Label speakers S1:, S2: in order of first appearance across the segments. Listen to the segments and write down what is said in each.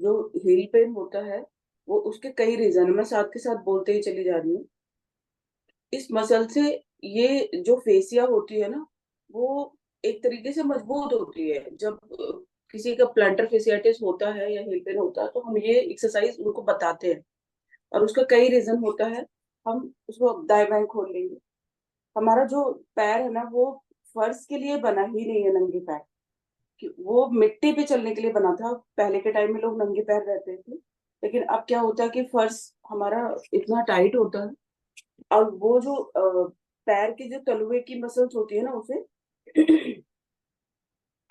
S1: जो heal pen होता है वो उसके कई रीजन है, मैं साथ के साथ बोलते ही चली जा रही हूँ। इस मसल से ये जो फेसिया होती है ना, वो एक तरीके से मजबूत होती है। जब किसी का प्लांटर फेसियाटिस होता है या हील पेन होता है तो हम ये एक्सरसाइज उनको बताते हैं, और उसका कई रीजन होता है। हम उसको दाएं बाएं खोल लेंगे। हमारा जो पैर है ना, वो फर्श के लिए बना ही नहीं है, नंगे पैर कि वो मिट्टी पे चलने के लिए बना था। पहले के टाइम में लोग नंगे पैर रहते थे, लेकिन अब क्या होता है कि फर्श हमारा इतना टाइट होता है, और वो जो पैर के जो तलुए की मसल्स होती है ना, उसे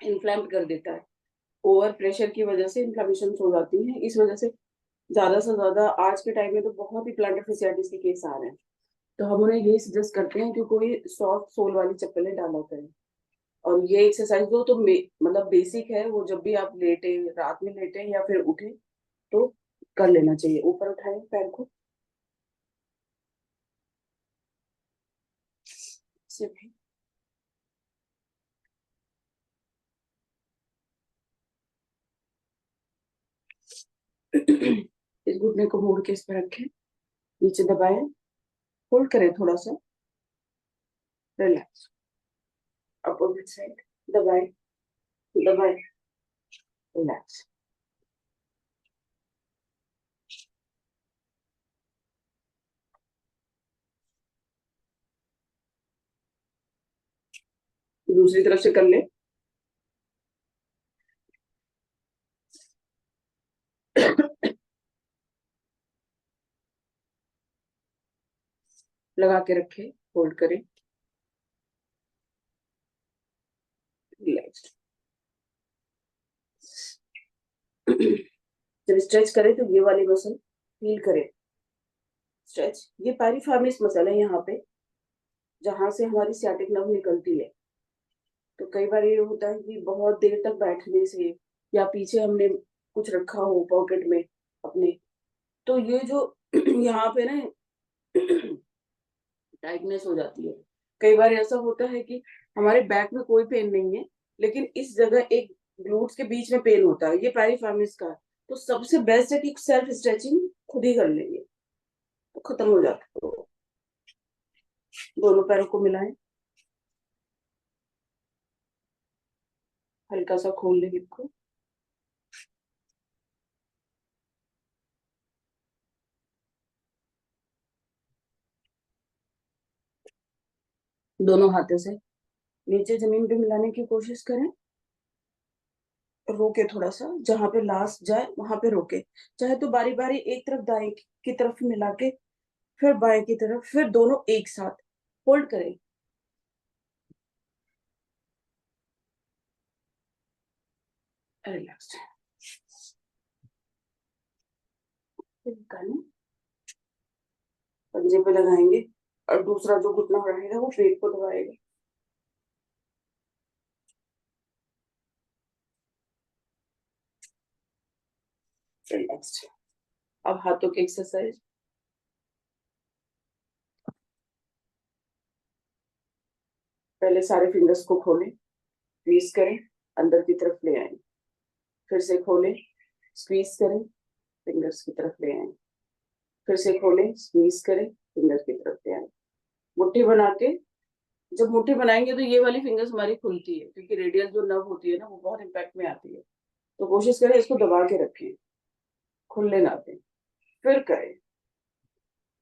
S1: इन्फ्लेम कर देता है। ओवर प्रेशर की वजह से इन्फ्लेमेशन हो जाती है। इस वजह से ज्यादा से ज्यादा आज के टाइम में तो बहुत ही प्लांटर फेसियाटिस के केस आ रहे हैं। तो हम उन्हें यही सजेस्ट करते हैं कि कोई सॉफ्ट सोल वाली चप्पलें डाला करें। और ये एक्सरसाइज दो तो मतलब बेसिक है, वो जब भी आप लेटे, रात में लेटे या फिर उठे तो कर लेना चाहिए। ऊपर उठाए पैर को, सिर्फ इस घुटने को मोड़ के इस पर रखें, नीचे दबाएं, होल्ड करें थोड़ा सा, रिलैक्स। अपोजिट साइड, दबाएं, दबाएं, रिलैक्स। दूसरी तरफ से कर ले। लगा के रखे, होल्ड करें, रिलैक्स। जब स्ट्रेच करें तो ये वाली मसल फील करें। स्ट्रेच, ये पैरीफेमिस मसल है यहाँ पे, जहां से हमारी सियाटिक नर्व निकलती है। तो कई बार ये होता है कि बहुत देर तक बैठने से या पीछे हमने कुछ रखा हो पॉकेट में अपने, तो ये जो यहाँ पे ना टाइटनेस हो जाती है। कई बार ऐसा होता है कि हमारे बैक में कोई पेन नहीं है, लेकिन इस जगह एक ग्लूट्स के बीच में पेन होता है, ये पैरीफेमिस का है। तो सबसे बेस्ट है कि सेल्फ स्ट्रेचिंग खुद ही कर लेंगे तो खत्म हो जाता है। तो दोनों पैरों को मिलाएं, हल्का सा खोल लें हिप को। दोनों हाथों से नीचे जमीन पे मिलाने की कोशिश करें। रोके थोड़ा सा, जहां पे लास्ट जाए वहां पे रोके। चाहे तो बारी बारी एक तरफ दाएं की तरफ मिला के, फिर बाएं की तरफ, फिर दोनों एक साथ होल्ड करें। रिलैक्स। निकालें, पंजे पे लगाएंगे, और दूसरा जो घुटना रहेगा वो पेट को दबाएगा। रिलैक्स। अब हाथों की एक्सरसाइज। पहले सारे फिंगर्स को खोलें, स्क्वीज करें, अंदर की तरफ ले आए, फिर से खोलें, स्क्वीज करें, फिंगर्स की तरफ ले आए, फिर से खोलें, स्क्वीज करें, फिंगर्स की तरफ ले आए। मुट्ठी बना के, जब मुट्ठी बनाएंगे तो ये वाली फिंगर्स हमारी खुलती है, क्योंकि रेडियल जो नर्व होती है ना, वो बहुत इम्पैक्ट में आती है। तो कोशिश करें इसको दबा के रखें, खुलने ना दें। फिर करें,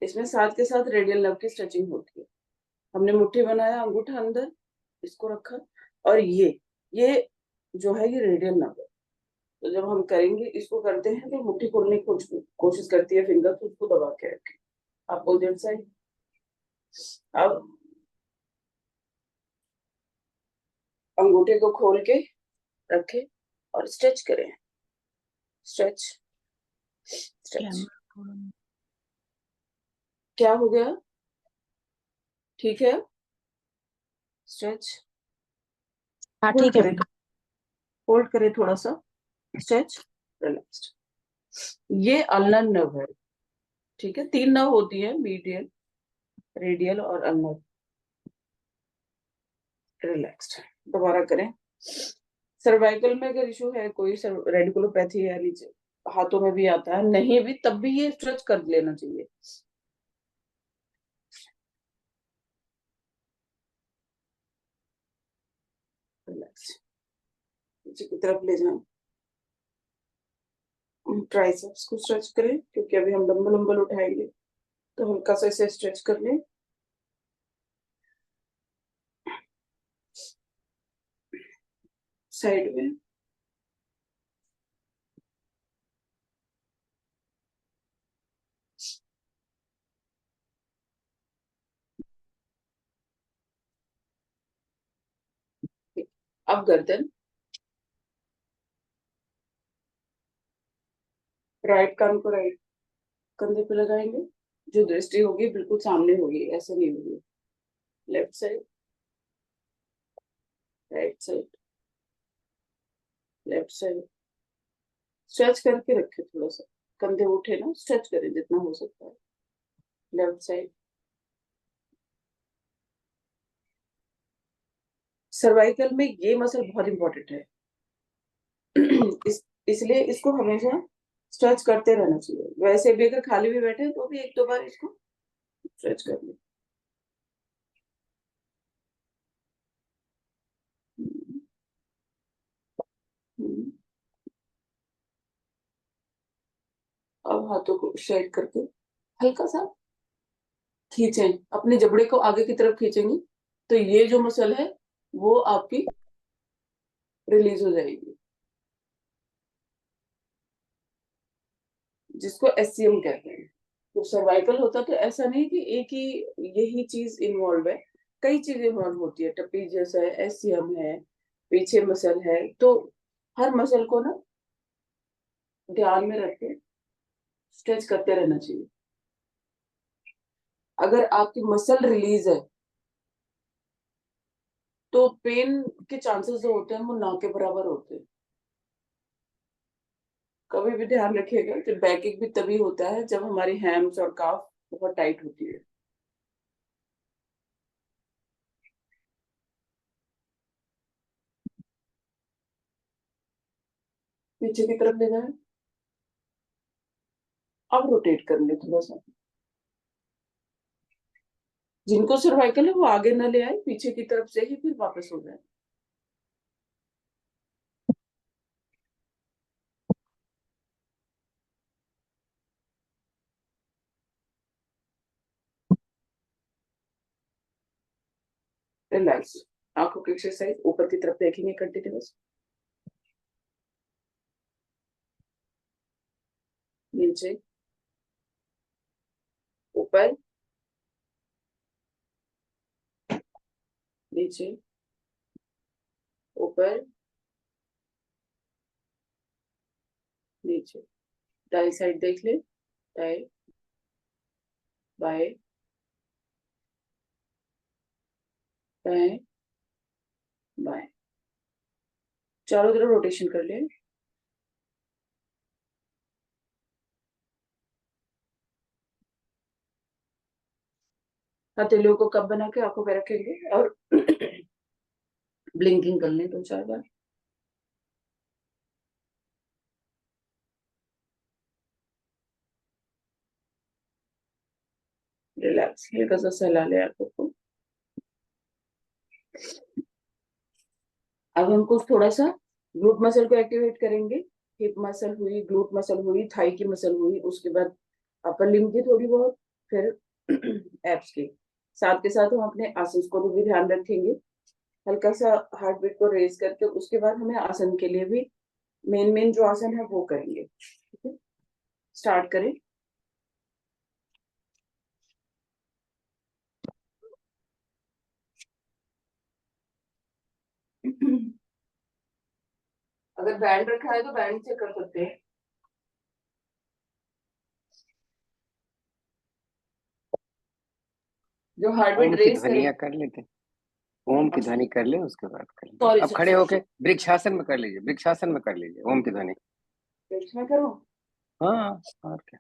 S1: इसमें साथ के साथ रेडियल नर्व की स्ट्रेचिंग होती है। हमने मुट्ठी बनाया, अंगूठा अंदर, इसको रखा, और ये जो है ये रेडियल नर्व है। तो जब हम करेंगे, इसको करते हैं तो मुट्ठी खोलने की कोशिश करती है फिंगर, तो उसको दबा के रखें। Opposite side. अब अंगूठे को खोल के रखें और स्ट्रेच करें। Stretch, stretch. क्या हो गया? ठीक है। स्ट्रेच,
S2: हाँ
S1: होल्ड
S2: ठीक है।
S1: करें, होल्ड करें थोड़ा सा, स्ट्रेच, रिलैक्स। ये अल्नर नर्व है। ठीक है, तीन नर्व होती है, मीडियल, रेडियल और अल्नर। रिलैक्स्ड। दोबारा करें। सर्वाइकल में अगर इशू है कोई, रेडिकुलोपैथी है नीचे हाथों में भी आता है, नहीं भी तब भी ये स्ट्रेच कर लेना चाहिए। रिलैक्स, नीचे की तरफ ले जाएं। ट्राइसेप्स को स्ट्रेच करें, क्योंकि अभी हम डंबल वंबल उठाएंगे, तो हल्का सा इसे स्ट्रेच कर लें। साइड में अब गर्दन, राइट कान को राइट कंधे पे लगाएंगे। जो दृष्टि होगी बिल्कुल सामने होगी, ऐसे नहीं होगी। Left side, right side, left side. Stretch करके रखे, थोड़ा सा कंधे उठे ना, स्ट्रेच करें जितना हो सकता है। Left side. सर्वाइकल में ये मसल बहुत इंपॉर्टेंट है। इसलिए इसको हमेशा स्ट्रेच करते रहना चाहिए। वैसे भी अगर खाली भी बैठे तो भी एक दो बार इसको स्ट्रेच कर ले। अब हाथों को शेड करके हल्का सा खींचें, अपने जबड़े को आगे की तरफ खींचेंगे तो ये जो मसल है वो आपकी रिलीज हो जाएगी, जिसको एससीएम कहते हैं। तो सर्वाइकल होता तो ऐसा नहीं कि एक ही यही चीज इन्वॉल्व है, कई चीजें इन्वॉल्व होती है। टप्पी जैसा है, एससीएम है, पीछे मसल है, तो हर मसल को ना ध्यान में रख के स्ट्रेच करते रहना चाहिए। अगर आपकी मसल रिलीज है तो पेन के चांसेस जो होते हैं वो ना के बराबर होते हैं। कभी भी ध्यान रखिएगा कि बैकिंग भी तभी होता है जब हमारी हैम्स और काफ बहुत टाइट होती है। पीछे की तरफ ले जाए। अब रोटेट कर ले थोड़ा सा। जिनको सर्वाइकल है वो आगे न ले आए, पीछे की तरफ से ही फिर वापस हो जाए। रिलैक्स, आंखों की एक्सरसाइज, ऊपर की तरफ देखेंगे कंटिन्यूस। नीचे, ऊपर, नीचे, ऊपर, नीचे। दाई साइड देख ले, दाएं, बाएं, दाएं, बाएं। चारों तरफ रोटेशन कर ले। हथेलियों को कप बना के आंखों पे रखेंगे और ब्लिंकिंग कर लें 2-4 बार। रिलैक्स, हल्का सा सहला ले आंखों को। अब हम कुछ थोड़ा सा ग्लूट मसल को एक्टिवेट करेंगे। हिप मसल हुई, ग्लूट मसल हुई, थाई की मसल हुई, उसके बाद अपर लिम्ब की थोड़ी बहुत, फिर एब्स की। साथ के साथ हम अपने आसन को भी ध्यान रखेंगे। हल्का सा हार्ट बीट को रेज करके उसके बाद हमें आसन के लिए भी मेन मेन जो आसन है वो करेंगे। ठीक है, स्टार्ट करें। अगर बैंड रखा है तो बैंड से कर सकते हैं। जो हार्ट बीट
S3: ओम की
S1: रेज करे।
S3: ध्वनिया कर लेते, ओम की
S1: अच्छा,
S3: ध्वनि कर ले, उसके बाद कर लेते।
S1: सॉरी
S3: अब
S1: सर,
S3: खड़े
S1: सॉरी।
S3: होके वृक्षासन में कर लीजिए, वृक्षासन में कर लीजिए ओम की ध्वनि।
S1: वृक्ष में करो।
S3: हाँ, और क्या।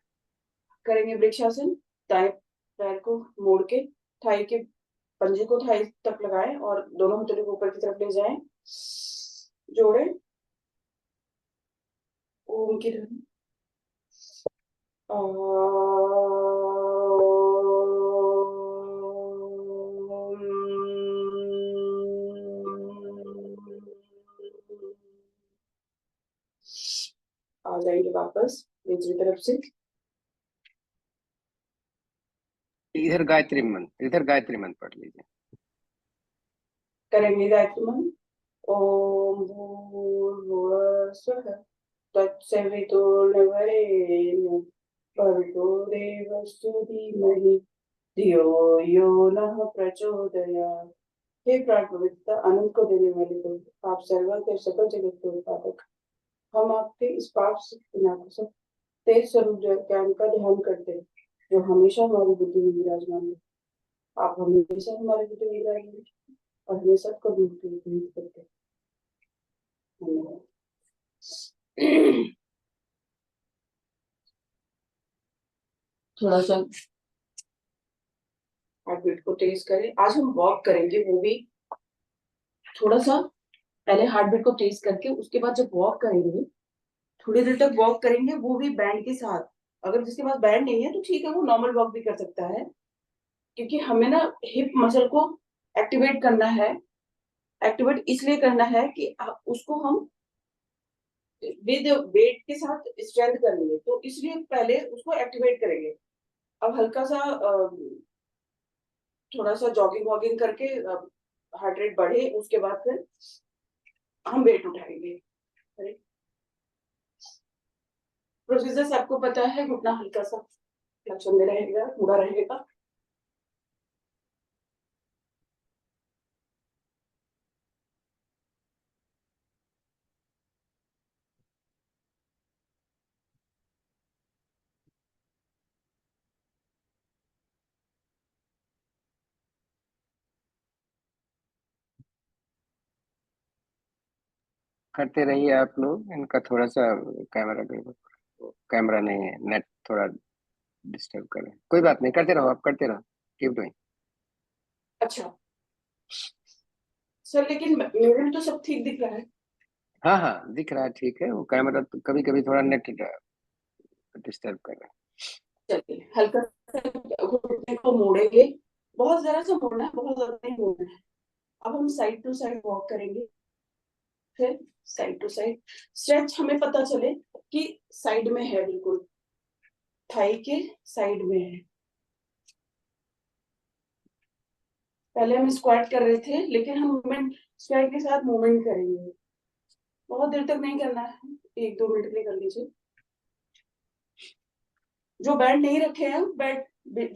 S1: करेंगे वृक्षासन। दाएं पैर को मोड़ के थाई के पंजे को थाई तक लगाएं और दोनों हथेली को ऊपर की तरफ ले जाएं। जोड़े, ओम की ध्वनि। आ जाएंगे वापस दूसरी तरफ से।
S3: इधर गायत्री मंत्र पढ़ लीजिए।
S1: करेंगे गायत्री मंत्र। ओम भूर्भुवः स्वः तत्सवितुर्वरेण्यं भर्गो देवस्य धीमहि धियो यो नः प्रचोदयात्। हे प्राण पवित्रता आनंद को देने वाले प्रभु, आप सर्वज्ञ सकल जगत के उत्पादक, हम आपके इस पाप से विनाशक तेज स्वरूप ज्ञान का ध्यान करते हैं, जो हमेशा हमारी बुद्धि में विराजमान है। आप हमेशा हमारी बुद्धि में विराजमान हैं और हमें सबको दूर करते हैं। धन्यवाद। थोड़ा सा हार्ट बीट को तेज करें। आज हम वॉक करेंगे, वो भी थोड़ा सा पहले हार्ट बीट को तेज करके उसके बाद जब वॉक करेंगे, थोड़ी देर तक वॉक करेंगे, वो भी बैंड के साथ। अगर जिसके पास बैंड नहीं है तो ठीक है, वो नॉर्मल वॉक भी कर सकता है, क्योंकि हमें ना हिप मसल को एक्टिवेट करना है। एक्टिवेट इसलिए करना है कि उसको हम विद वेट के साथ स्ट्रेंथ करनी है, तो इसलिए पहले उसको एक्टिवेट करेंगे। अब हल्का सा थोड़ा सा जॉगिंग वॉगिंग करके हार्ट रेट बढ़े, उसके बाद फिर हम वेट उठाएंगे। प्रोसीजर सबको पता है, घुटना हल्का सा फ्लेक्शन में रहेगा, पूरा रहेगा।
S3: करते रहिए आप लोग। इनका थोड़ा सा कैमरा नहीं है, नेट थोड़ा डिस्टर्ब कर रहे हैं। कोई बात नहीं, करते रहो, आप करते रहो, कीप डूइंग।
S1: अच्छा सर, लेकिन मेरे में तो सब ठीक दिख रहा है।
S3: हाँ हाँ, दिख रहा है, ठीक है। वो कैमरा तो कभी कभी थोड़ा नेट डिस्टर्ब कर रहा है।
S1: चलिए हल्का सा घुटने को मोड़ेंगे, बहुत जरा सा मोड़ना है, बहुत ज्यादा नहीं मोड़ना है। अब हम साइड टू साइड वॉक करेंगे, फिर साइड टू साइड स्ट्रेच। हमें पता चले कि साइड में है, बिल्कुल थाई के साइड में है। पहले हम स्क्वाट कर रहे थे, लेकिन हम मूवमेंट स्क्वाट के साथ मूवमेंट करेंगे। बहुत देर तक नहीं करना है, 1-2 मिनट के लिए कर लीजिए। जो बैंड नहीं रखे हैं, बैंड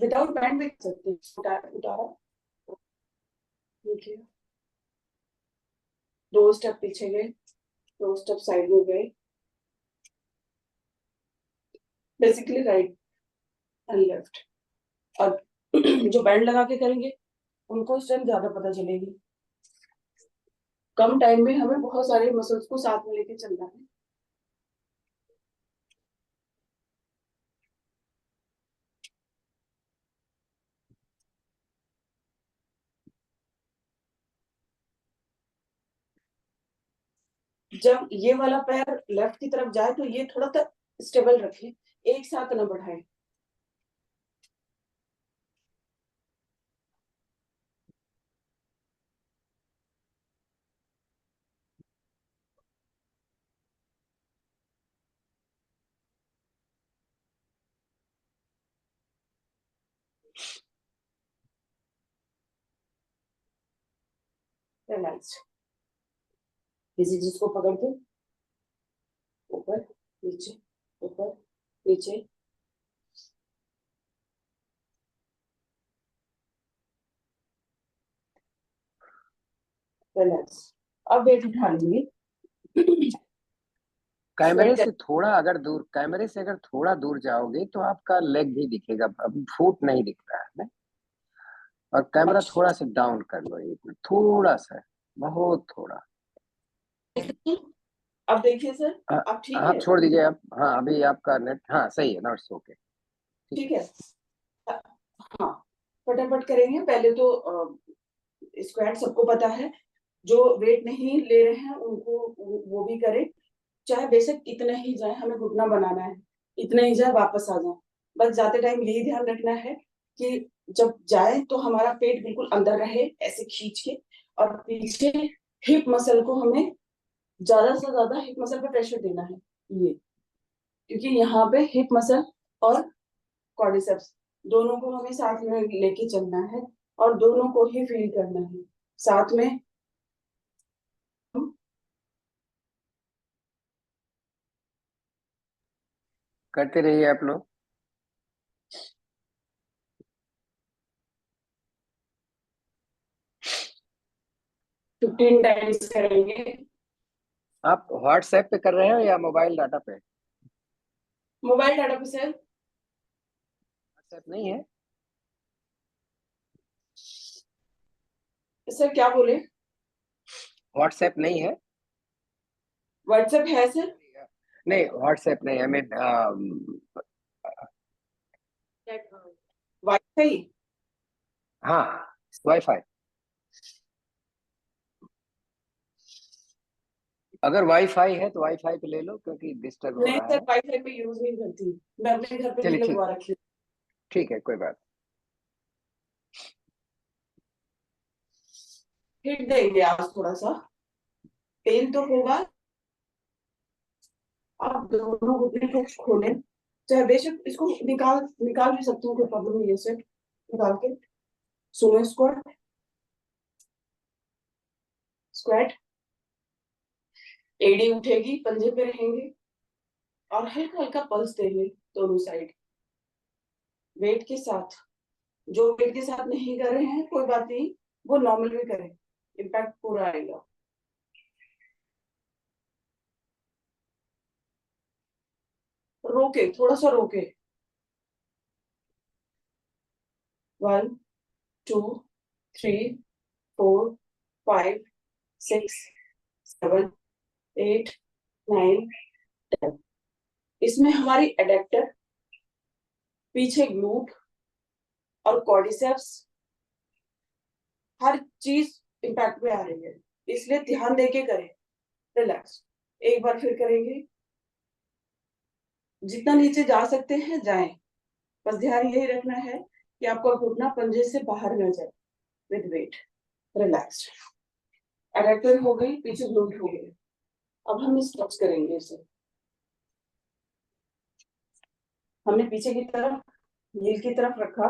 S1: विदाउट बैंड भी कर सकते हैं। उतारा, देखिए 2 स्टेप पीछे गए, 2 स्टेप साइड में गए, बेसिकली राइट एंड लेफ्ट। और जो बैंड लगा के करेंगे उनको स्ट्रेंथ ज्यादा पता चलेगी। कम टाइम में हमें बहुत सारे मसल्स को साथ में लेके चलना है। जब ये वाला पैर लेफ्ट की तरफ जाए तो ये थोड़ा सा स्टेबल रखें, एक साथ न बढ़ाएं। रिलैक्स, किसी चीज को पकड़ के ऊपर नीचे, ऊपर नीचे। रिलैक्स। अब वेट उठा लेंगे।
S3: कैमरे से अगर थोड़ा दूर जाओगे तो आपका लेग भी दिखेगा, अभी फुट नहीं दिख रहा है ना। और कैमरा
S1: अच्छा,
S3: थोड़ा सा डाउन कर लो, एक थोड़ा सा, बहुत थोड़ा।
S1: अब देखिए सर,
S3: हाँ,
S1: अब ठीक
S3: आप
S1: है।
S3: छोड़ दीजिए आप। हाँ, अभी आपका नेट, हाँ सही है, नॉट्स ओके।
S1: ठीक है, हाँ फटाफट करेंगे। पहले तो स्क्वाट सबको पता है, जो वेट नहीं ले रहे हैं उनको वो भी करें। चाहे बेशक इतना ही जाए, हमें घुटना बनाना है, इतना ही जाए वापस आ जाए। बस जाते टाइम यही ध्यान रखना है कि जब जाए तो हमारा पेट बिल्कुल अंदर रहे, ऐसे खींच के, और पीछे हिप मसल को हमें ज्यादा से ज्यादा हिप मसल पे प्रेशर देना है, ये, क्योंकि यहाँ पे हिप मसल और क्वाड्रिसेप्स दोनों को हमें साथ में लेके चलना है और दोनों को ही फील करना है साथ में।
S3: करते रहिए आप लोग।
S1: 15 टाइम्स करेंगे।
S3: आप व्हाट्सएप पे कर रहे हो या मोबाइल डाटा पे?
S1: मोबाइल डाटा पे सर।
S3: व्हाट्सएप नहीं है?
S1: सर क्या बोले?
S3: व्हाट्सएप नहीं है?
S1: व्हाट्सएप है सर।
S3: नहीं, व्हाट्सएप नहीं है। मैं
S1: वाईफाई।
S3: हाँ, वाईफाई। अगर वाईफाई है तो वाईफाई पे ले लो, क्योंकि डिस्टर्ब हो
S1: नहीं
S3: रहा
S1: सर,
S3: है।
S1: वाईफाई पे यूज नहीं करती, मैं अपने घर पे भी
S3: चलिए ठीक,
S1: लगवा रखी हूँ।
S3: ठीक है, कोई बात।
S1: हिट देंगे आज थोड़ा सा, पेन तो होगा। आप दोनों घुटने को खोलें, चाहे बेशक इसको निकाल निकाल भी सकते हो, कोई प्रॉब्लम नहीं है सर। निकाल के सुनो स्क्वाट, स्क्वाट, एडी उठेगी, पंजे पे रहेंगे और हल्का हल्का पल्स देंगे दोनों साइड वेट के साथ। जो वेट के साथ नहीं कर रहे हैं कोई बात नहीं, वो नॉर्मल भी करें, इम्पैक्ट पूरा आएगा। रोके, थोड़ा सा रोके। 1 2 3 4 5 6 7 8 9 10। इसमें हमारी एडेक्टर, पीछे ग्लूट और क्वाड्रिसेप्स, हर चीज इम्पैक्ट में आ रही है, इसलिए ध्यान देके करें। रिलैक्स। एक बार फिर करेंगे, जितना नीचे जा सकते हैं जाएं, बस ध्यान यही रखना है कि आपका घुटना पंजे से बाहर न जाए। With weight, relax. एडेक्टर हो गई, पीछे ग्लूट हो गई। अब हम स्ट्रेच करेंगे इसे। हमने पीछे की तरफ, हील की तरफ रखा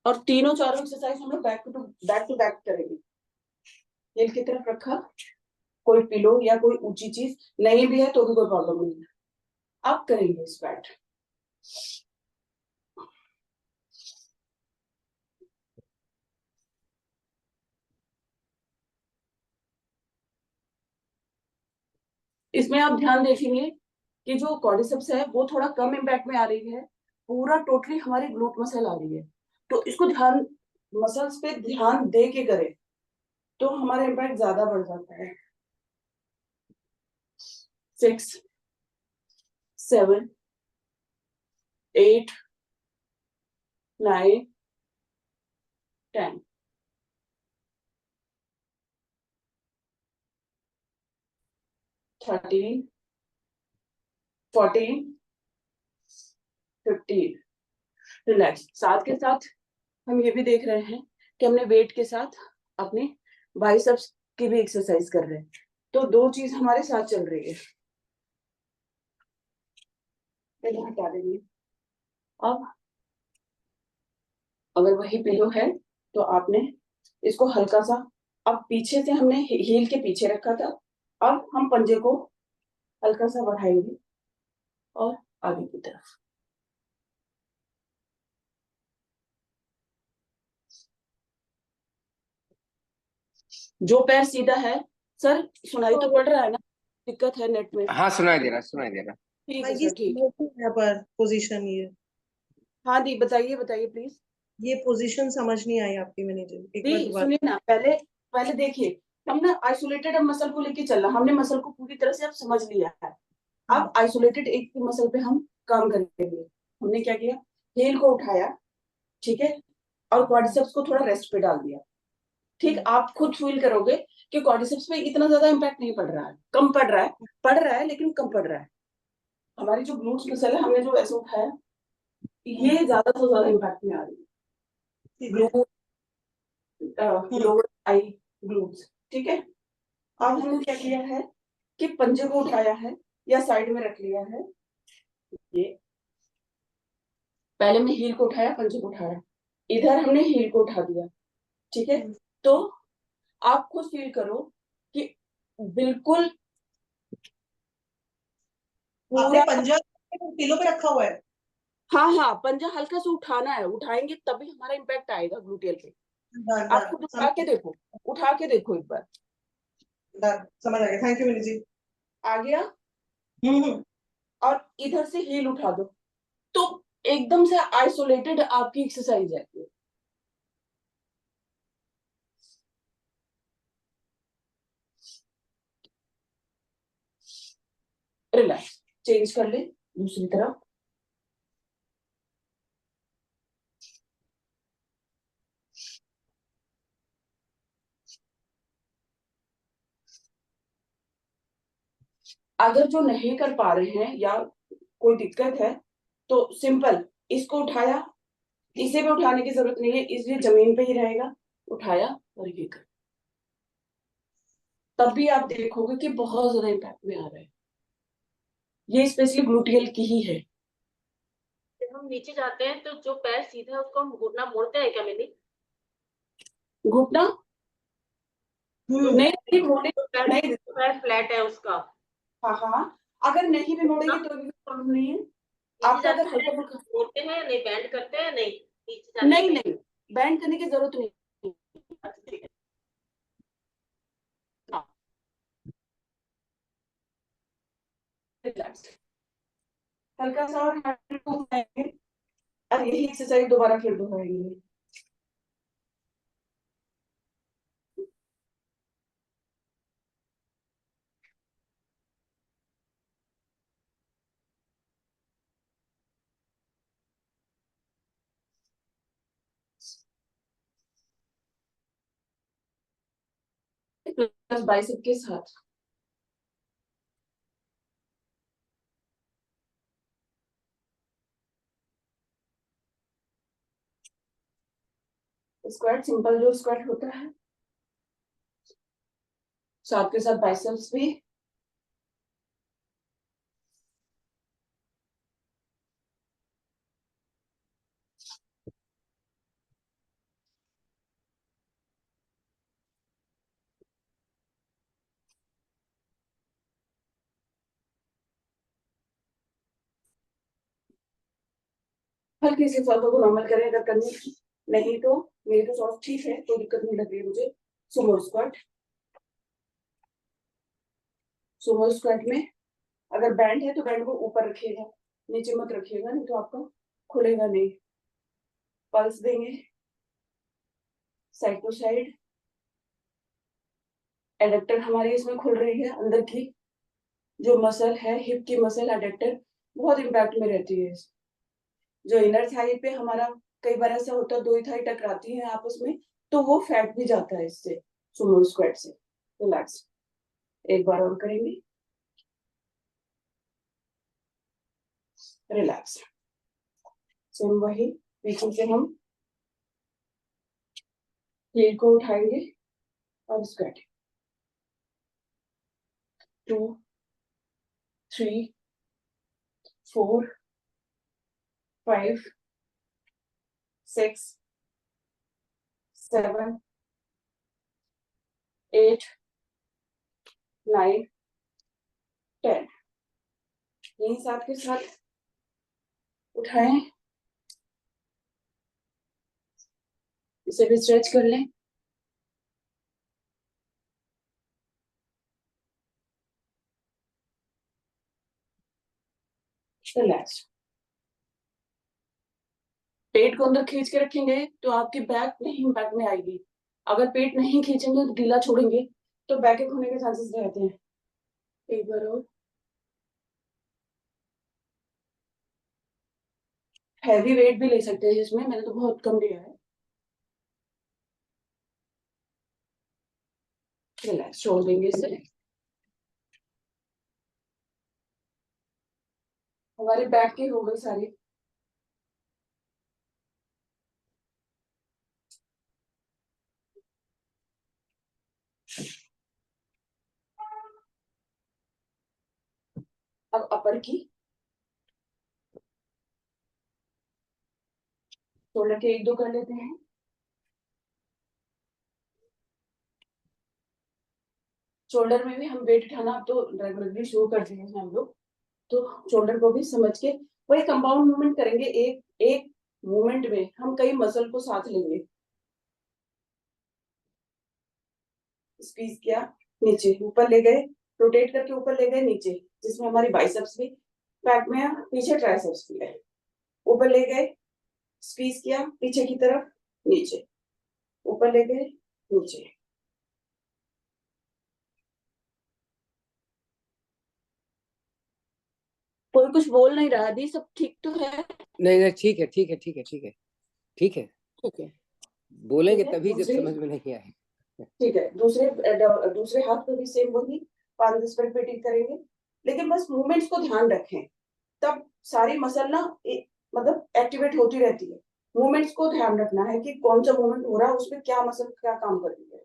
S1: और तीनों चारों एक्सरसाइज हम लोग बैक टू बैक करेंगे। हील की तरफ रखा, कोई पिलो या कोई ऊंची चीज नहीं भी है तो भी कोई प्रॉब्लम नहीं है। अब करेंगे स्क्वाट। इसमें आप ध्यान देखेंगे कि जो क्वाड्रिसेप्स है वो थोड़ा कम इम्पैक्ट में आ रही है, पूरा टोटली हमारी ग्लूट मसल आ रही है। तो इसको ध्यान, मसल्स पे ध्यान दे के करें तो हमारा इम्पैक्ट ज्यादा बढ़ जाता है। 6 7 8 9 10। 13 14 15। रिलैक्स। साथ के साथ हम ये भी देख रहे हैं कि हमने वेट के साथ अपने बाइसेप्स की भी एक्सरसाइज कर रहे हैं, तो दो चीज हमारे साथ चल रही है। पहले हटा देंगे। अब अगर वही पिलो है तो आपने इसको हल्का सा, अब पीछे से हमने हील के पीछे रखा था, अब हम पंजे को हल्का सा बढ़ाएंगे और आगे की तरफ। जो पैर सीधा है, सर सुनाई तो पड़ रहा है ना? दिक्कत है नेट में?
S3: हाँ, सुनाई दे रहा, सुनाई दे रहा।
S1: ठीक
S4: हाँ,
S1: है
S4: ये
S1: सर, ठीक।
S4: यहाँ पर पोजीशन ये
S1: हाँ दी, बताइए बताइए प्लीज।
S4: ये पोजीशन समझ नहीं आई आपकी, मैंने जो एक बार
S1: दी
S4: दोबारा।
S1: सुनिए ना, पहले पहले देखिए, हम ना आइसोलेटेड मसल को लेके चलना, हमने मसल को पूरी तरह से अब समझ लिया है। अब आइसोलेटेड एक मसल पे हम काम करेंगे। हमने क्या किया, हील को उठाया, ठीक है, और क्वाड्रिसेप्स को थोड़ा रेस्ट पे डाल दिया। ठीक, आप खुद फील करोगे कि क्वाड्रिसेप्स पे इतना ज्यादा इम्पैक्ट नहीं पड़ रहा है, कम पड़ रहा है, पड़ रहा है लेकिन कम पड़ रहा है। हमारी जो ग्लूट्स मसल है, हमने जो ऐसे उठाया, ये ज्यादा से ज्यादा इम्पैक्ट में आ रही है।
S4: ठीक है।
S1: ग्लूट, लोअर आई ग्लूट्स, ठीक है। अब हमने क्या किया है कि पंजे को उठाया है या साइड में रख लिया है। ये पहले हमने हील को उठाया, पंजे को उठाया, इधर हमने हील को उठा दिया, ठीक है। तो आप खुद फील करो कि बिल्कुल
S4: आपने
S1: पूरा,
S4: पंजा किलो पे रखा हुआ है?
S1: हाँ हाँ, पंजा हल्का से उठाना है, उठाएंगे तभी हमारा इम्पैक्ट आएगा ग्लूटियल पे।
S4: डन
S1: आप
S4: डन
S1: खुद उठा के देखो, उठा के देखो एक बार।
S4: डन, समझ आ गया, थैंक यू विनी जी।
S1: आ गया।
S4: हम्म।
S1: और इधर से हील उठा दो, तो एकदम से आइसोलेटेड आपकी एक्सरसाइज है। रिलैक्स, चेंज कर ले दूसरी तरफ। अगर जो नहीं कर पा रहे हैं या कोई दिक्कत है, तो सिंपल इसको उठाया, इसे भी उठाने की जरूरत नहीं है, इसलिए जमीन पे ही रहेगा, उठाया और ये कर, तब भी आप देखोगे कि बहुत ज्यादा इम्पैक्ट में आ रहा है। ये स्पेशली ग्लूटियल की ही है।
S2: जब हम नीचे जाते हैं तो जो पैर सीधा है उसको हम घुटना मोड़ते हैं क्या मैंने?
S1: घुटना नहीं, नहीं मोड़े,
S2: जो पैर
S1: नहीं।
S2: जो पैर फ्लैट है उसका
S1: हाँ हाँ, अगर नहीं भी मोड़ेंगे तो भी प्रॉब्लम नहीं है।
S2: नीचे
S1: आपका
S2: जाते
S1: अगर
S2: हैं
S1: हल्का फुल्का,
S2: मोड़ते हैं या नहीं, बैंड करते हैं नहीं, नीचे जाने
S1: नहीं
S2: पे?
S1: नहीं, बैंड करने की जरूरत नहीं।
S2: अच्छा, ठीक है।
S1: हाँ, रिलैक्स, हल्का सा और हैंड को उठाएंगे और यही एक्सरसाइज दोबारा फिर दोहराएंगे। प्लस बाइसेप के साथ स्क्वाट, सिंपल जो स्क्वाट होता है, साथ के साथ बाइसेप्स भी। हल्की सी सर्कल को नॉर्मल करें अगर करनी नहीं तो। मेरी तो सॉफ्ट ठीक है, कोई दिक्कत नहीं लग रही है मुझे। सुमो स्क्वाट, सुमो स्क्वाट में अगर बैंड है तो बैंड को ऊपर रखिएगा, नीचे मत रखिएगा, नहीं तो आपका खुलेगा नहीं। पल्स देंगे साइड टू साइड। एडेक्टर हमारी इसमें खुल रही है, अंदर की जो मसल है, हिप की मसल एडेक्टर बहुत इम्पैक्ट में रहती है। जो इनर थाई पे हमारा कई बार ऐसा होता है, दो ही थाई टकराती हैं आपस में, तो वो फैट भी जाता है इससे, सुमो स्क्वाट से। रिलैक्स, एक बार और करेंगे। रिलैक्स, सेम वही, पीछे से हम हील को उठाएंगे और स्क्वाट। 2, 3, 4, 5, 6, 7, 8, 9, 10। यही साथ के साथ उठाएं, इसे भी स्ट्रेच कर लें। रिलैक्स, पेट को अंदर खींच के रखेंगे तो आपकी बैक नहीं बैक में आएगी। अगर पेट नहीं खींचेंगे, ढीला छोड़ेंगे, तो बैक एक होने के चांसेस रहते हैं। एक बार और, हैवी वेट भी ले सकते हैं इसमें, मैंने तो बहुत कम लिया है। रिलैक्स, छोड़ देंगे इसे। हमारी बैक की हो गई सारी। अब अपर की, शोल्डर के 1-2 कर लेते हैं। शोल्डर में भी हम वेट उठाना अब तो रेगुलरली शुरू कर दिए हैं हम लोग, तो शोल्डर को भी समझ के वही कंपाउंड मूवमेंट करेंगे। एक एक मूवमेंट में हम कई मसल को साथ लेंगे। स्क्वीज किया, नीचे ऊपर ले गए, रोटेट करके ऊपर ले गए नीचे, जिसमें हमारी बाइसेप्स भी बैक में है, पीछे ट्राइसेप्स भी है। ऊपर ले गए, स्क्वीज किया पीछे की तरफ, नीचे, ऊपर ले गए, नीचे। कोई कुछ बोल नहीं रहा, दी सब ठीक तो है?
S3: नहीं नहीं, ठीक है ठीक है ठीक है ठीक है ठीक है।
S1: ठीक है,
S3: बोलेंगे
S1: ठीक है।
S3: तभी जब
S1: दूसरी,
S3: समझ में नहीं आए।
S1: ठीक है, दूसरे हाथ पे भी सेम वही 5-10 मिनट रिपीट करेंगे, लेकिन बस मूवमेंट्स को ध्यान रखें, तब सारी मसल ना मतलब एक्टिवेट होती रहती है। मूवमेंट्स को ध्यान रखना है कि कौन सा मूवमेंट हो रहा है, उसमें क्या मसल क्या काम कर रही है।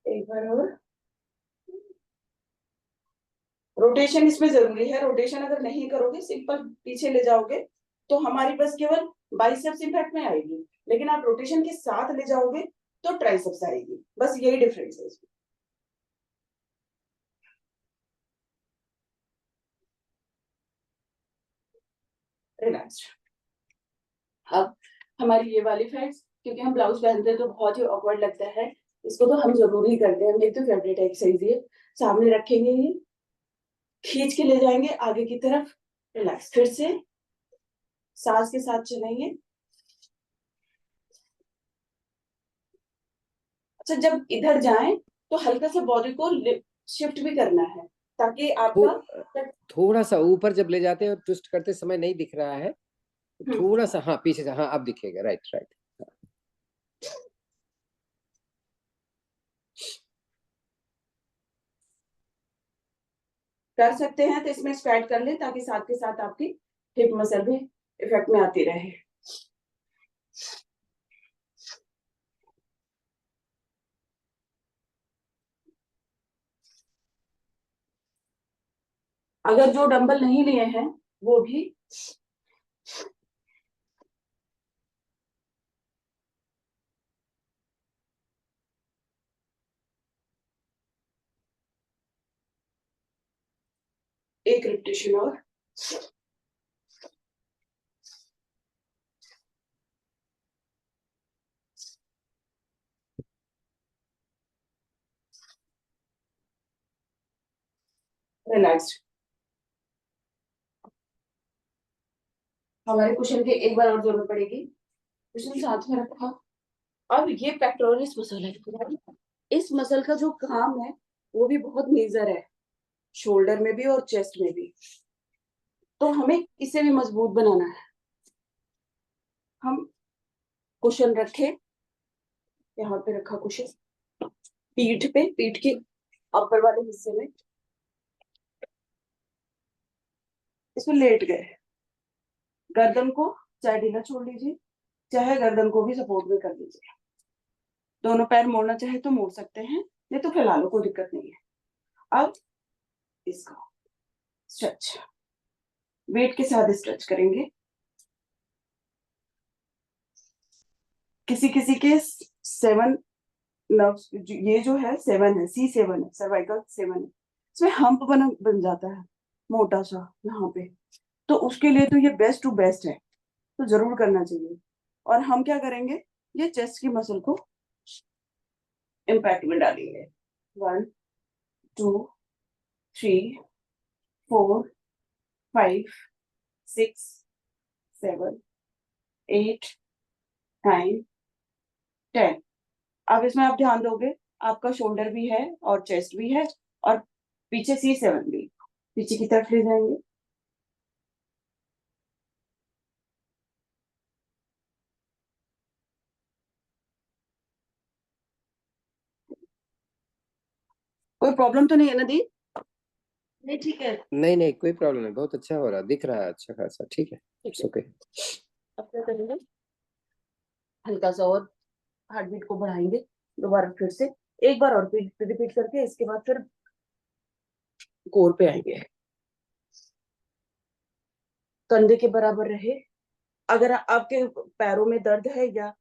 S1: एक बार और, रोटेशन इसमें जरूरी है। रोटेशन अगर नहीं करोगे, सिंपल पीछे ले जाओगे, तो हमारी बस केवल बाइसेप्स इंपैक्ट में आएगी, लेकिन आप रोटेशन के साथ ले जाओगे तो ट्राइसेप्स आएगी। बस यही डिफरेंस है इसमें। रिलैक्स। अब हमारी ये वाली फ्रेंड्स, क्योंकि हम ब्लाउज पहनते हैं तो बहुत ही ऑकवर्ड लगता है, इसको तो हम जरूर ही करते हैं। मेरी तो फेवरेट एक्सरसाइज है। सामने रखेंगे, ये खींच के ले जाएंगे आगे की तरफ, रिलैक्स, फिर से सांस के साथ चलेंगे। अच्छा, जब इधर जाएं तो हल्का सा बॉडी को शिफ्ट भी करना है, ताकि आपका
S3: थोड़ा सा ऊपर जब ले जाते हैं और ट्विस्ट करते समय नहीं दिख रहा है, थोड़ा सा, हाँ पीछे से, हाँ अब दिखेगा, राइट राइट।
S1: कर सकते हैं तो इसमें स्क्वाट कर ले, ताकि साथ के साथ आपकी हिप मसल भी इफेक्ट में आती रहे। अगर जो डंबल नहीं लिए हैं वो भी एक रिपीटेशन और। रिलैक्स्ड। हमारे कुशन के एक बार और जरूरत पड़ेगी। कुशन साथ में रखा। अब ये पेक्टोरलिस मसल है। इस मसल का जो काम है वो भी बहुत मेजर है, शोल्डर में भी और चेस्ट में भी, तो हमें इसे भी मजबूत बनाना है। हम कुशन रखे, यहाँ पे रखा कुशन, पीठ पे, पीठ के अपर वाले हिस्से में इसमें लेट गए। गर्दन को चाहे ढीला छोड़ लीजिए, चाहे गर्दन को भी सपोर्ट में कर लीजिए। दोनों पैर मोड़ना चाहे तो मोड़ सकते हैं, नहीं तो फैला लो, कोई दिक्कत नहीं है। अब इसको स्ट्रेच, वेट के साथ स्ट्रेच करेंगे। किसी किसी के 7 नर्व्स, ये जो है 7 है, C7 है, सर्वाइकल 7 है, इसमें हम्प बन जाता है मोटा सा यहाँ पे, तो उसके लिए तो ये बेस्ट टू बेस्ट है, तो जरूर करना चाहिए। और हम क्या करेंगे, ये चेस्ट की मसल को इम्पैक्ट में डालेंगे। 1 2 3 4 5 6 7 8 9 10। अब इसमें आप ध्यान दोगे, आपका शोल्डर भी है और चेस्ट भी है, और पीछे C7 भी, पीछे की तरफ ले जाएंगे। कोई प्रॉब्लम तो नहीं है ना दी?
S2: नहीं ठीक है।
S3: नहीं नहीं कोई प्रॉब्लम नहीं, बहुत अच्छा हो रहा, दिख रहा है अच्छा खासा, ठीक है, इट्स ओके।
S1: अब क्या करेंगे, हल्का सा और हार्ट बीट को बढ़ाएंगे दोबारा फिर से, एक बार और रिपीट करके इसके बाद फिर कोर पे आएंगे। कंधे के बराबर रहे। अगर आपके पैरों में दर्द है या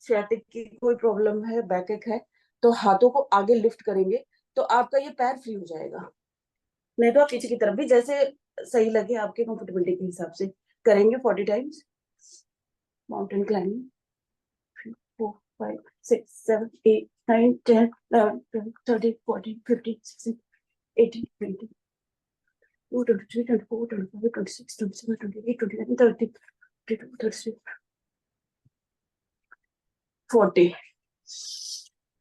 S1: सियाटिक की कोई प्रॉब्लम है, बैकएक है, तो हाथों को आगे लिफ्ट करेंगे तो आपका ये पैर फ्री हो जाएगा। नहीं तो आप पीछे की तरफ भी, जैसे सही लगे आपके कंफर्टेबिलिटी के हिसाब से करेंगे 40 टाइम्स। Mountain climbing 4 5 6 7 8 9 10 11 12 13 14 15 16 18 20 22 23 24 25 26 27 28 29 30 32 33 40।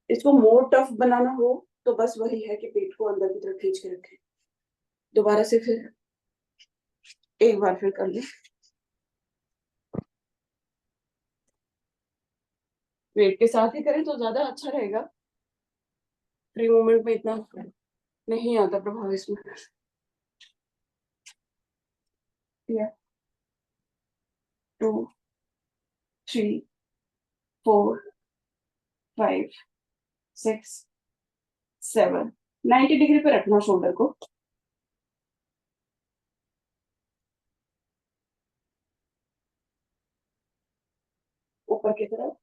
S1: इसको मोर टफ बनाना हो तो बस वही है कि पेट को अंदर की तरफ खींच के रखें। दोबारा से फिर एक बार फिर कर लें। वेट के साथ ही करें तो ज्यादा अच्छा रहेगा, फ्री मूवमेंट में इतना नहीं आता प्रभाव इसमें। या 2 3 4 5 6 7 90 डिग्री पे रखना शोल्डर को। ऊपर की तरफ।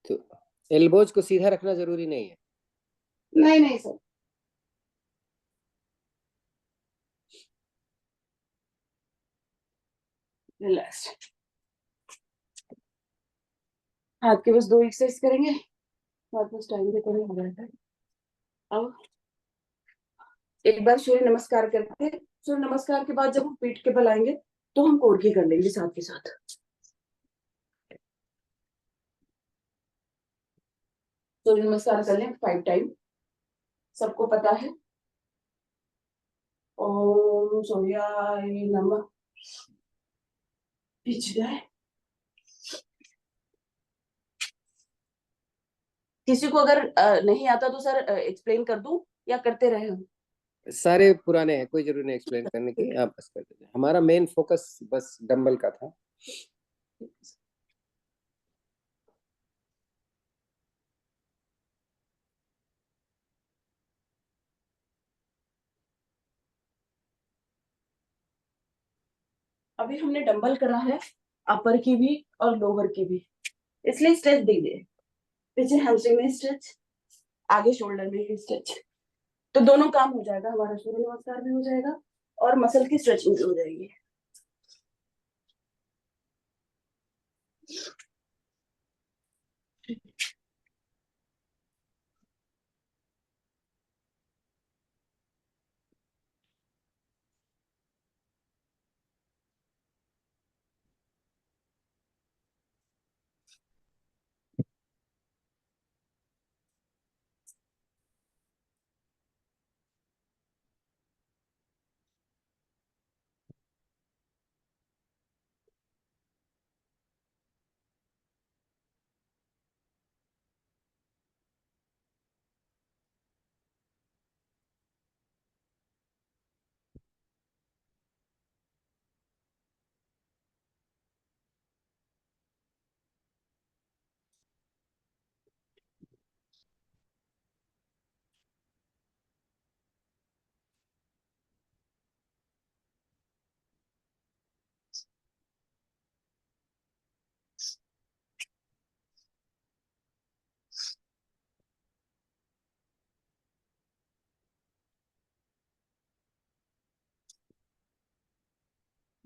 S3: तो एल्बोज को सीधा रखना जरूरी नहीं है।
S1: नहीं नहीं सर, रिलैक्स। हाथ के बस 2 एक्सरसाइज करेंगे, वापस टाइम पे करें हो जाएगा। अब एक बार सूर्य नमस्कार करके, सूर्य नमस्कार के बाद जब हम पीठ के बल आएंगे तो हम कोर की कर लेंगे साथ के साथ। सूर्य नमस्कार कर लें 5 टाइम, सबको पता है। ओम सूर्याय नमः। पीछे जाए। किसी को अगर नहीं आता तो सर एक्सप्लेन कर दूं या करते रहे हम?
S3: सारे पुराने हैं, कोई जरूरी नहीं एक्सप्लेन करने की, आप बस कर दीजिए, हमारा मेन फोकस बस डंबल का था।
S1: अभी हमने डंबल करा है, अपर की भी और लोअर की भी, इसलिए स्ट्रेच दीजिए। पीछे हैमस्ट्रिंग में स्ट्रेच, आगे शोल्डर में भी स्ट्रेच, तो दोनों काम हो जाएगा, हमारा सूर्य नमस्कार भी हो जाएगा और मसल की स्ट्रेचिंग भी हो जाएगी।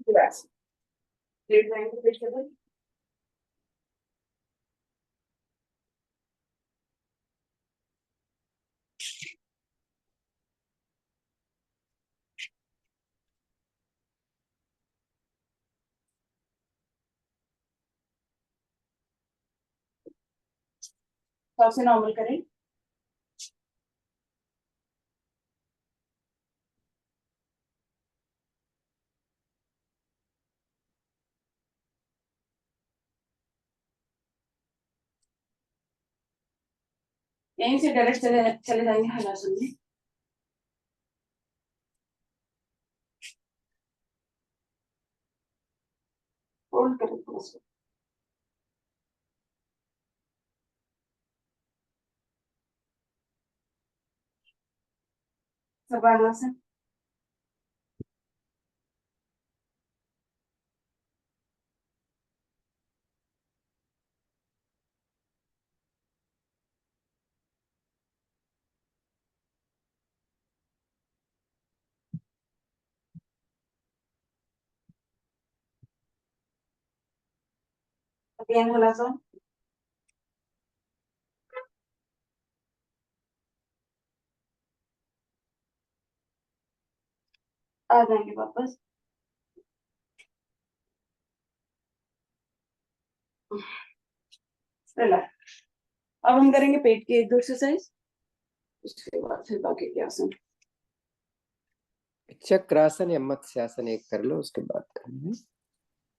S1: रिलैक्स। लेट जाएंगे पेट के बल। सबसे नॉर्मल करें। यहीं से डायरेक्ट चले चले जाएंगे हलासन में। होल्ड करें थोड़ा सा। सर्वांगासन। अगेन हलासन। आ जाएंगे वापस। रिलैक्स। अब हम करेंगे पेट की एक दो एक्सरसाइज, उसके बाद फिर बाकी के आसन।
S3: चक्रासन या मत्स्यासन एक कर लो, उसके बाद करेंगे।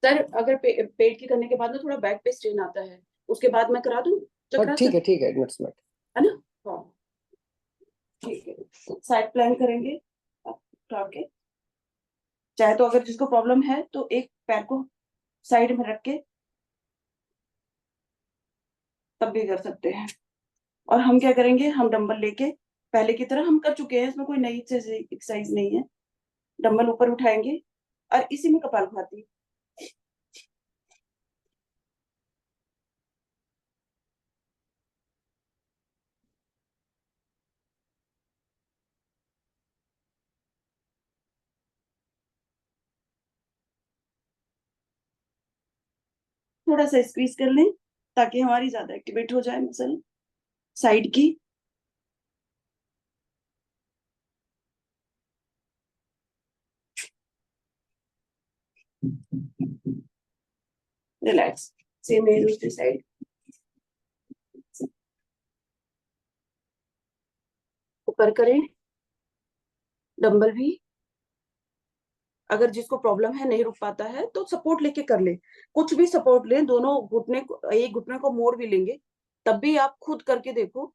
S1: सर अगर पेट की करने के बाद ना थोड़ा बैक पे स्ट्रेन आता है, उसके बाद मैं करा दूं चक्रासन,
S3: ठीक है, इट्स नॉट।
S1: है ना? हाँ ठीक है। साइड प्लान करेंगे उठा के। चाहे तो अगर जिसको प्रॉब्लम है तो एक पैर को साइड में रख के तब भी कर सकते हैं। और हम क्या करेंगे, हम डंबल लेके पहले की तरह हम कर चुके हैं, इसमें कोई नई एक्सरसाइज नहीं है। डंबल ऊपर उठाएंगे और इसी में कपालभाति। थोड़ा सा स्क्वीज कर लें ताकि हमारी ज्यादा एक्टिवेट हो जाए मसल साइड की। रिलैक्स। सेम है दूसरी साइड। ऊपर करें डंबल भी। अगर जिसको प्रॉब्लम है नहीं रुक पाता है तो सपोर्ट लेके कर ले, कुछ भी सपोर्ट ले, दोनों घुटने को, एक घुटने को मोड़ भी लेंगे तब भी आप खुद करके देखो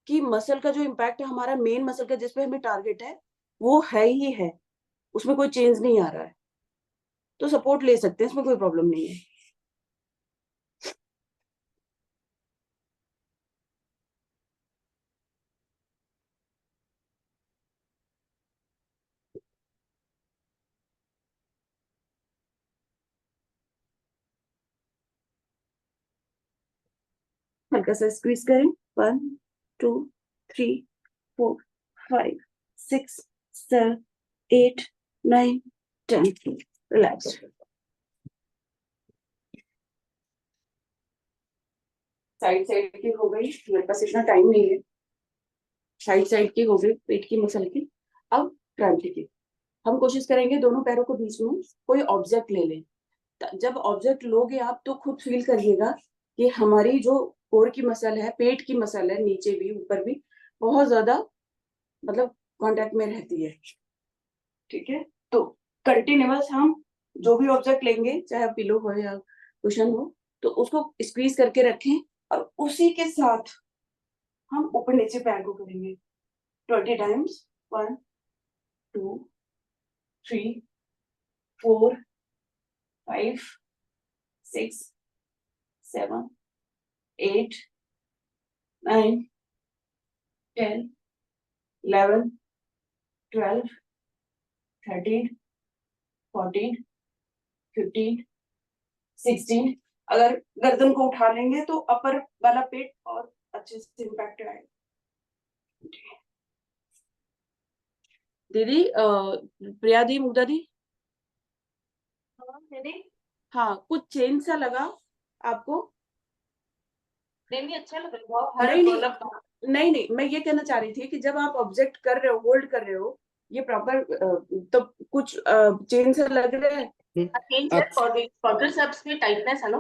S1: कि मसल का जो इम्पैक्ट है, हमारा मेन मसल का जिसपे हमें टारगेट है वो है ही है, उसमें कोई चेंज नहीं आ रहा है। तो सपोर्ट ले सकते हैं, इसमें कोई प्रॉब्लम नहीं है। हल्का सा स्क्वीज करें। 1 2 3 4 5 6 7 8 9 10। रिलैक्स। साइड साइड की हो गई, मेरे पास इतना टाइम नहीं है। साइड साइड की हो गई पेट की मसल की। अब फ्रंट की। हम कोशिश करेंगे दोनों पैरों को बीच में कोई ऑब्जेक्ट ले लें। जब ऑब्जेक्ट लोगे आप तो खुद फील करिएगा कि हमारी जो कोर की मसल है, पेट की मसल है, नीचे भी ऊपर भी बहुत ज्यादा मतलब कांटेक्ट में रहती है। ठीक है, तो कंटिन्यूअस हम जो भी ऑब्जेक्ट लेंगे, चाहे पिलो हो या कुशन हो, तो उसको स्क्वीज करके रखें और उसी के साथ हम ऊपर नीचे पैर को करेंगे 20 टाइम्स। 1 2 3 4 5 6 7 8 9 10 11 12 13 14 15 16। अगर गर्दन को उठा लेंगे तो अपर वाला पेट और अच्छे से इम्पैक्ट आएगा। दीदी प्रिया दी, मुग्धा दी,
S2: नहीं
S1: हाँ कुछ चेंज सा लगा आपको?
S2: नहीं, अच्छा लग रहा है,
S1: नहीं नहीं
S2: मतलब
S1: नहीं नहीं, मैं ये कहना चाह रही थी कि जब आप ऑब्जेक्ट कर रहे हो, होल्ड कर रहे हो, ये प्रॉपर तो कुछ चेंज सा लग रहा है।
S2: चेंज है, क्वाड्रिसेप्स में टाइटनेस है ना।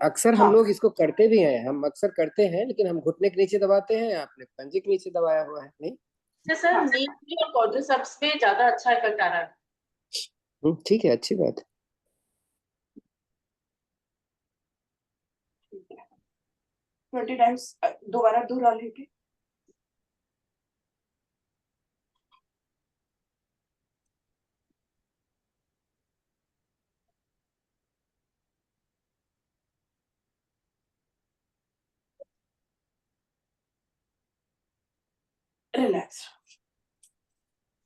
S3: अक्सर हम
S1: हाँ
S3: लोग इसको करते भी हैं, हम अक्सर करते हैं, लेकिन हम घुटने के नीचे दबाते हैं, आपने पंजे के नीचे दबाया हुआ है नहीं।
S2: सर
S1: हाँ
S2: नी और क्वाड्रिसेप्स में ज्यादा अच्छा इफेक्ट आ रहा है।
S3: ठीक है, अच्छी बात है।
S1: 20 टाइम्स दोबारा दोहरा लेके रिलैक्स।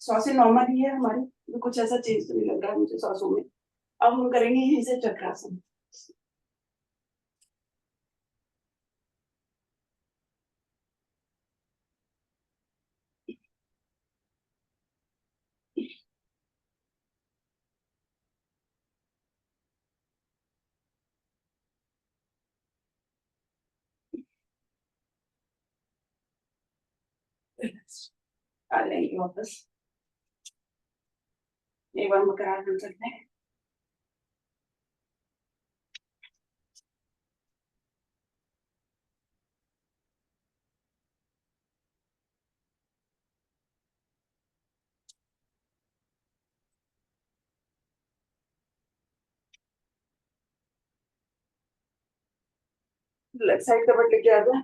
S1: सांसें नॉर्मल ही है हमारी, तो कुछ ऐसा चेंज तो नहीं लग रहा है मुझे सांसों में। अब हम करेंगे यहीं से चक्रासन। रिलैक्स। आ जाएंगे वापस। एक बार मकरार कर सकते हैं। लेफ्ट साइड का बट लेके आ जाए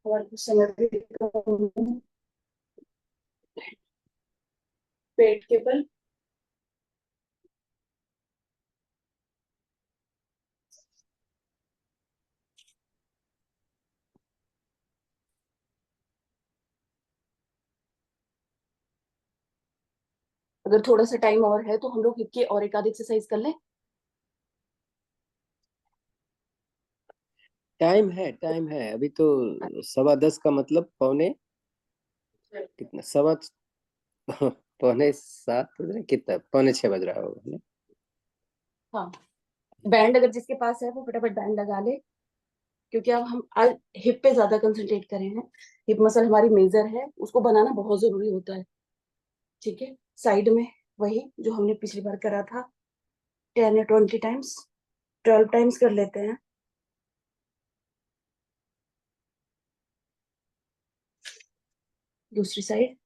S1: और कुछ समय भी कम है। पेट के बल। अगर थोड़ा सा टाइम और है तो हम लोग हिप की और एक आध एक्सरसाइज कर लें।
S3: टाइम है अभी तो। 10:15 का मतलब कितना 5:45 बज रहे, कितना 5:45 बज रहा होगा ना।
S1: हाँ, बैंड अगर जिसके पास है वो फटाफट बैंड लगा ले, क्योंकि अब हम आज हिप पे ज्यादा कंसंट्रेट कर रहे हैं। हिप मसल हमारी मेजर है, उसको बनाना बहुत जरूरी होता है। ठीक है, साइड में वही जो हमने पिछली बार करा था, 10 या 20 टाइम्स, 12 टाइम्स कर लेते हैं। दूसरी साइड।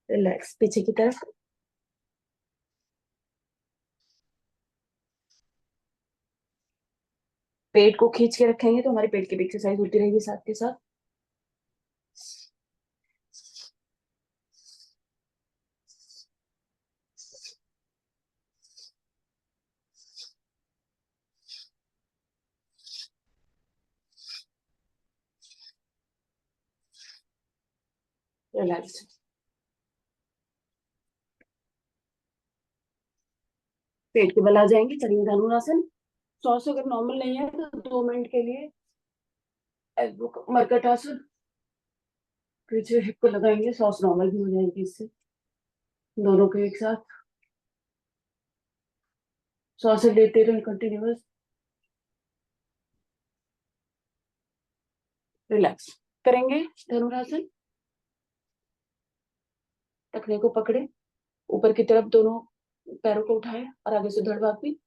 S1: रिलैक्स पीछे की तरफ। पेट को खींच के रखेंगे तो हमारे पेट की भी एक्सरसाइज होती रहेगी साथ के साथ। रिलैक्स। पेट के बल आ जाएंगे, चलिए धनुरासन। सांस अगर नॉर्मल नहीं है तो 2 मिनट के लिए मरकट आसन, पीछे हिप को लगाएंगे, सांस नॉर्मल भी हो जाएगी इससे। दोनों के एक साथ सांसें लेते रहे कंटिन्यूअस। रिलैक्स करेंगे धनुरासन। टखने को पकड़े, ऊपर की तरफ दोनों पैरों को उठाए और आगे से धड़ वापी।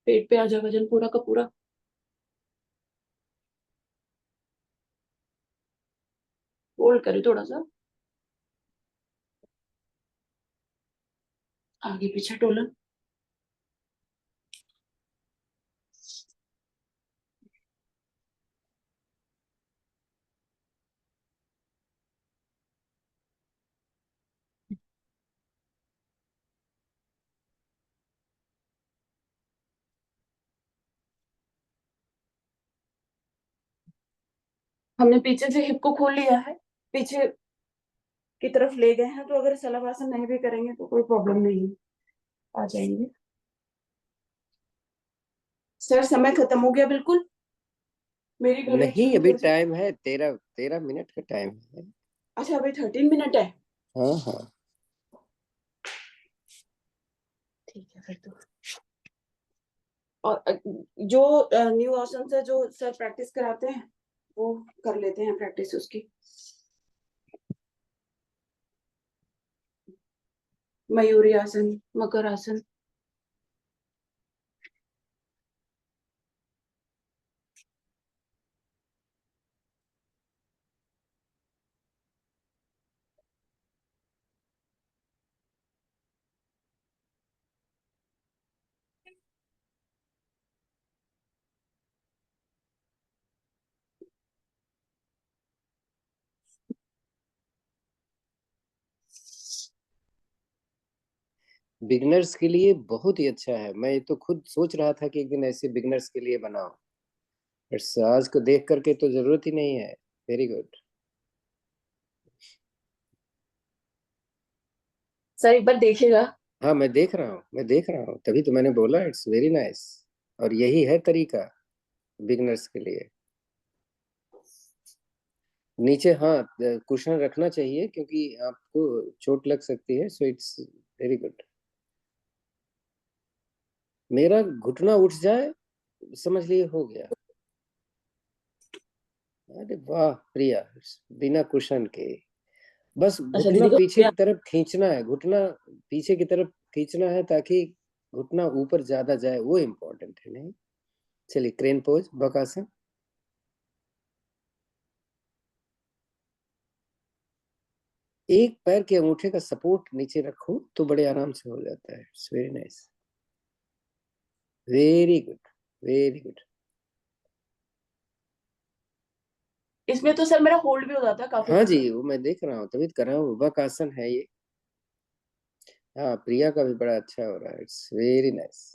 S1: पेट पे आ जाए वजन पूरा का पूरा। होल्ड करे थोड़ा सा। आगे पीछे टोलन। हमने पीछे से हिप को खोल लिया है, पीछे की तरफ ले गए हैं, तो अगर शलभासन नहीं भी करेंगे तो कोई प्रॉब्लम नहीं है, आ जाएंगे। सर समय खत्म हो गया बिल्कुल, मेरी घड़ी
S3: नहीं,
S1: एक्चुअली
S3: अभी
S1: थोड़ी सी।
S3: टाइम है, 13 मिनट का टाइम है।
S1: अच्छा अभी 13 मिनट है।
S3: हाँ हाँ।
S1: ठीक है फिर तो। और जो न्यू ऑप्शन है जो सर प्रैक्टिस कराते हैं वो कर लेते हैं प्रैक्टिस उसकी। मयूरी आसन, मकर आसन।
S3: बिगनर्स के लिए बहुत ही अच्छा है। मैं तो खुद सोच रहा था कि एक दिन ऐसे बिगनर्स के लिए बनाऊं, पर आज को देख करके तो जरूरत ही नहीं है। Very good.
S1: सर एक बार देखिएगा।
S3: हाँ, मैं देख रहा हूँ, मैं देख रहा हूँ, तभी तो मैंने बोला इट्स वेरी नाइस। और यही है तरीका बिगनर्स के लिए। नीचे हाँ कुशन रखना चाहिए, क्योंकि आपको चोट लग सकती है, सो इट्स वेरी गुड। मेरा घुटना उठ जाए, समझ लिए हो गया। अरे वाह प्रिया, बिना कुशन के बस
S1: अच्छा
S3: घुटना
S1: दीदी को
S3: पीछे की तरफ खींचना है, घुटना पीछे की तरफ खींचना है, ताकि घुटना ऊपर ज्यादा जाए, वो इम्पोर्टेंट है। नहीं, चलिए क्रेन पोज, बकासन। एक पैर के अंगूठे का सपोर्ट नीचे रखो तो बड़े आराम से हो जाता है। It's very nice, very good, very good.
S1: इसमें तो सर मेरा होल्ड भी हो जाता है काफी
S3: हाँ
S1: देर
S3: जी,
S1: तक।
S3: वो मैं देख रहा हूँ, तभी तो कर रहा हूँ, बकासन है ये। हाँ, प्रिया का भी बड़ा अच्छा हो रहा है, इट्स वेरी नाइस।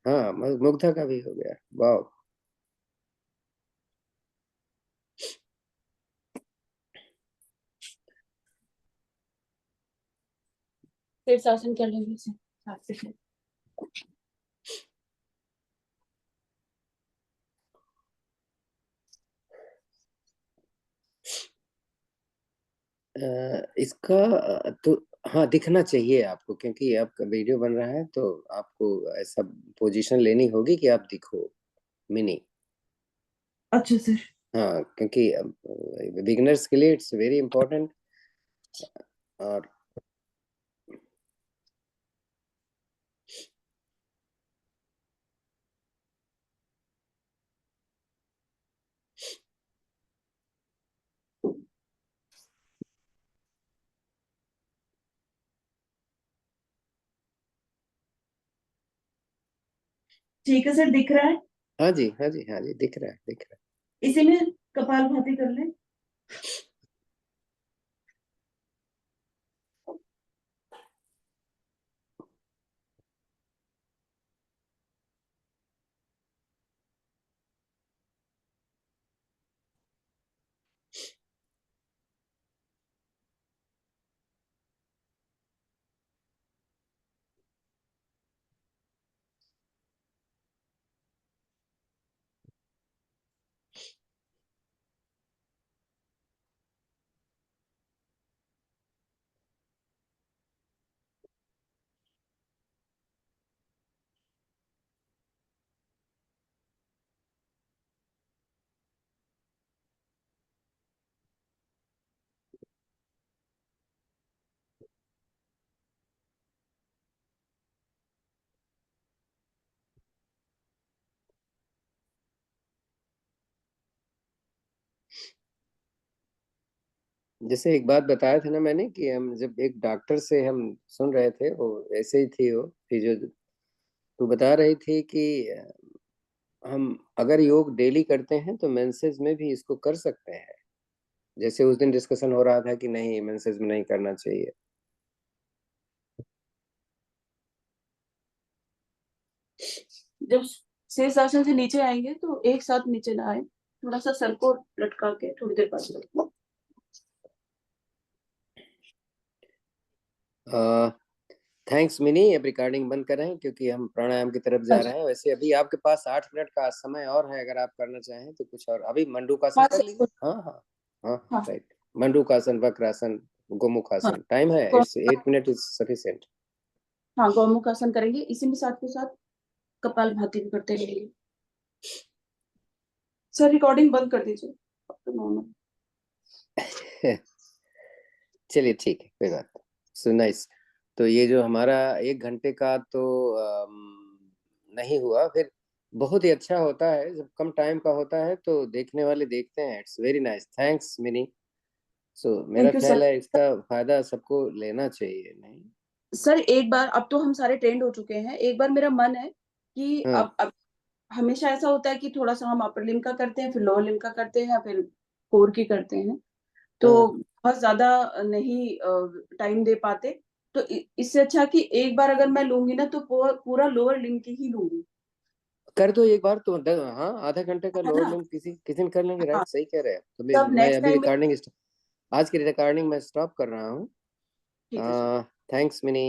S3: हाँ, मुग्धा का भी हो गया, वाह।
S1: फिर शासन कर लेंगे इसे साथ से फिर।
S3: इसका तो हाँ दिखना चाहिए आपको, क्योंकि आपका वीडियो बन रहा है, तो आपको ऐसा पोजीशन लेनी होगी कि आप दिखो मिनी।
S1: अच्छा सर।
S3: हाँ, क्योंकि बिगिनर्स के लिए इट्स वेरी इम्पोर्टेंट। और
S1: ठीक है सर, दिख रहा है।
S3: हाँ जी, हाँ जी, हाँ जी, दिख रहा है, दिख रहा
S1: इसी में कपाल भाती कर लें।
S3: है। जैसे एक बात बताया था ना मैंने, कि हम जब एक डॉक्टर से हम सुन रहे थे, वो ऐसे ही थी, वो फिजियो, तो बता रही थी कि हम अगर योग डेली करते हैं तो मेंसेस में भी इसको कर सकते हैं। जैसे उस दिन डिस्कशन हो रहा था कि नहीं, मेंसेस में नहीं करना चाहिए।
S1: जब शीर्षासन से नीचे आएंगे तो एक साथ नीचे ना आए, थोड़ा सा सर को लटका के थोड़ी देर बाद।
S3: थैंक्स मिनी, अब रिकॉर्डिंग बंद करें, क्योंकि हम प्राणायाम की तरफ जा रहे हैं। वैसे अभी आपके पास 8 मिनट का समय और है, अगर आप करना चाहें तो कुछ और। अभी मंडूकासन कर लीजिए। हाँ हाँ हाँ,
S1: हाँ
S3: राइट। मंडूकासन, वक्रासन,
S1: हाँ।
S3: गोमुखासन, टाइम है,
S1: गौ,
S3: इट्स 8 मिनट इज सफिशिएंट।
S1: हाँ गौमुख आसन करेंगे, इसी में साथ के साथ कपाल भाती भी करते रहेंगे। सर रिकॉर्डिंग बंद कर दीजिए अब तो नॉर्मल।
S3: चलिए ठीक है, कोई बात नहीं। So nice. तो ये जो हमारा 1 घंटे का तो नहीं हुआ, फिर बहुत ही अच्छा होता है जब कम टाइम का होता है, तो देखने वाले देखते हैं। It's very nice, thanks Mini. So मेरा
S1: थैंक यू
S3: ख्याल
S1: सर।
S3: है इसका फायदा सबको लेना चाहिए। नहीं,
S1: सर एक बार, अब तो हम सारे ट्रेंड हो चुके हैं, एक बार मेरा मन है कि
S3: हाँ
S1: अब हमेशा ऐसा होता है कि थोड़ा सा हम अपर लिम का करते हैं, फिर लोअर लिम का करते हैं, फिर कोर की करते हैं, तो
S3: हाँ
S1: बहुत ज्यादा नहीं टाइम दे पाते। तो इससे अच्छा कि एक बार अगर मैं लूंगी ना तो पूरा लोअर लिम्ब की ही लूंगी,
S3: कर दो एक बार तो हाँ, आधा घंटे का
S1: है
S3: लोअर
S1: ना।
S3: लिम्ब किसी किसी दिन कर लेंगे,
S1: हाँ,
S3: राइट, सही कह रहे हैं। तो
S1: तब
S3: मैं
S1: नेक्स्ट
S3: अभी
S1: टाइम।
S3: रिकॉर्डिंग आज की रिकॉर्डिंग मैं स्टॉप कर रहा हूँ।
S1: ठीक है सर।
S3: Thanks mini.